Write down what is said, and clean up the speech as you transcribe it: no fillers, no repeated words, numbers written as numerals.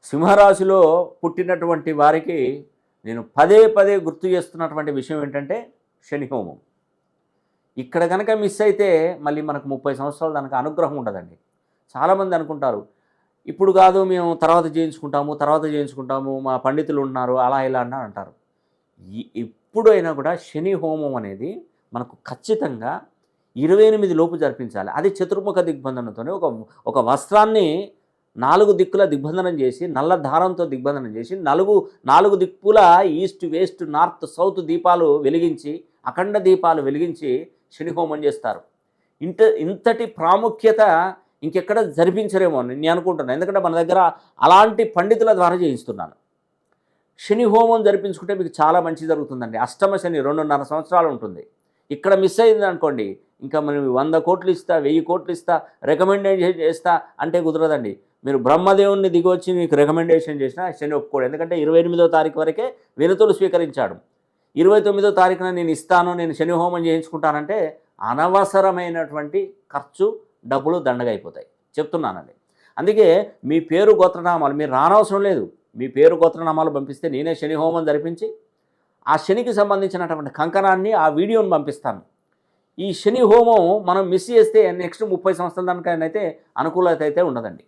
సింహరాశిలో పుట్టినటువంటి వారికి నేను పదే పదే గుర్తు చేస్తున్నటువంటి విషయం ఏంటంటే శని హోమం. ఇక్కడ కనుక మిస్ అయితే మళ్ళీ మనకు 30 సంవత్సరాలు దానికి అనుగ్రహం ఉండదండి. చాలామంది అనుకుంటారు, ఇప్పుడు కాదు మేము తర్వాత చేయించుకుంటాము మా పండితులు ఉన్నారు అలా ఇలా అని అంటారు. ఎప్పుడైనా కూడా శని హోమం అనేది మనకు ఖచ్చితంగా 28 లోపు జరిపించాలి. అది చతుర్ముఖ దిగ్బంధనంతోనే ఒక ఒక వస్త్రాన్ని 4 దిక్కుల దిగ్బంధనం చేసి, నల్ల దారంతో దిగ్బంధనం చేసి, 4 దిక్కుల ఈస్ట్, వెస్ట్, నార్త్, సౌత్ దీపాలు వెలిగించి, అఖండ దీపాలు వెలిగించి శని హోమం చేస్తారు. ఇంతటి ప్రాముఖ్యత ఇంకెక్కడ జరిపించరేమో అని నేను అనుకుంటున్నాను. ఎందుకంటే మన దగ్గర అలాంటి పండితుల ద్వారా చేయిస్తున్నాను. శని హోమం జరిపించుకుంటే మీకు చాలా మంచి జరుగుతుందండి. అష్టమ శని 2.5 సంవత్సరాలు ఉంటుంది. ఇక్కడ మిస్ అయింది అనుకోండి, ఇంకా మనం 100 కోట్లు ఇస్తా, 1000 కోట్లు ఇస్తా, రికమెండేషన్ చేస్తా అంటే కుదరదండి. మీరు బ్రహ్మదేవుణ్ణి దిగొచ్చి మీకు రికమెండేషన్ చేసినా శని ఒప్పుకోడు. ఎందుకంటే 28వ తారీఖు వరకే వినతులు స్వీకరించాడు. 29వ తారీఖున నేను ఇస్తాను, నేను శని హోమం చేయించుకుంటానంటే అనవసరమైనటువంటి ఖర్చు, డబ్బులు దండగా అయిపోతాయి. చెప్తున్నానండి. అందుకే మీ పేరు గోత్రనామాలు మీరు రానవసరం లేదు. మీ పేరు గోత్రనామాలు పంపిస్తే నేనే శని హోమం జరిపించి ఆ శనికి సంబంధించినటువంటి కంకణాన్ని ఆ వీడియోని పంపిస్తాను. ఈ శని హోమం మనం మిస్ చేస్తే నెక్స్ట్ 30 సంవత్సరాల దానికైతే అనుకూలత అయితే ఉండదండి.